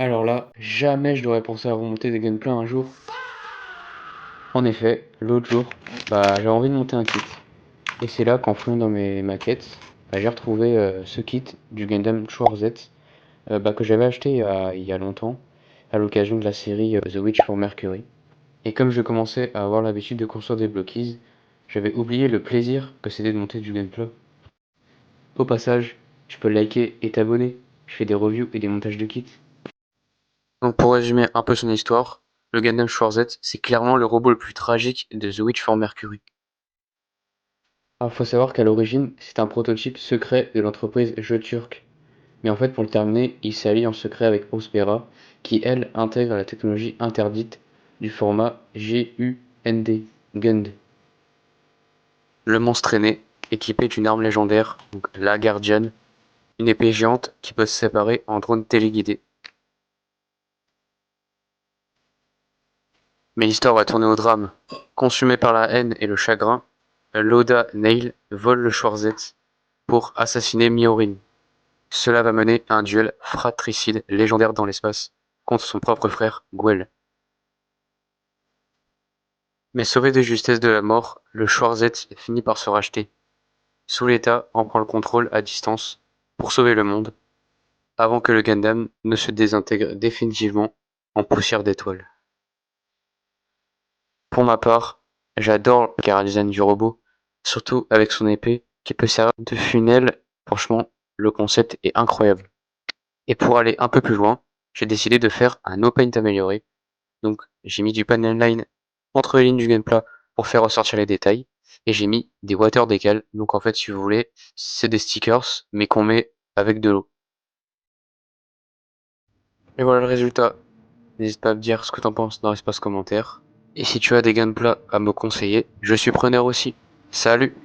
Alors là, jamais je n'aurais pensé à remonter des gameplays un jour. En effet, l'autre jour, j'avais envie de monter un kit. Et c'est là qu'en fouillant dans mes maquettes, j'ai retrouvé ce kit du Gundam Schwarzette que j'avais acheté il y a longtemps à l'occasion de la série The Witch for Mercury. Et comme je commençais à avoir l'habitude de construire des blockies, j'avais oublié le plaisir que c'était de monter du gameplay. Au passage, tu peux liker et t'abonner. Je fais des reviews et des montages de kits. Donc pour résumer un peu son histoire, le Gundam Schwarzette, c'est clairement le robot le plus tragique de The Witch for Mercury. Faut savoir qu'à l'origine, c'est un prototype secret de l'entreprise Jeux Turc. Mais en fait, pour le terminer, il s'allie en secret avec Prospera, qui elle intègre la technologie interdite du format GUND, GUND. Le monstre est né, équipé d'une arme légendaire, donc la Guardian, une épée géante qui peut se séparer en drone téléguidé. Mais l'histoire va tourner au drame. Consumé par la haine et le chagrin, Loda Neil vole le Schwarzette pour assassiner Miorin. Cela va mener à un duel fratricide légendaire dans l'espace contre son propre frère Guel. Mais sauvé de justesse de la mort, le Schwarzette finit par se racheter. Suletta en prend le contrôle à distance pour sauver le monde, avant que le Gundam ne se désintègre définitivement en poussière d'étoiles. Pour ma part, j'adore le chara-design du robot, surtout avec son épée qui peut servir de funelle. Franchement, le concept est incroyable. Et pour aller un peu plus loin, j'ai décidé de faire un no-paint amélioré. Donc j'ai mis du panel line entre les lignes du gameplay pour faire ressortir les détails. Et j'ai mis des water decals. Donc en fait, si vous voulez, c'est des stickers, mais qu'on met avec de l'eau. Et voilà le résultat. N'hésite pas à me dire ce que t'en penses dans l'espace commentaire. Et si tu as des gameplays à me conseiller, je suis preneur aussi. Salut!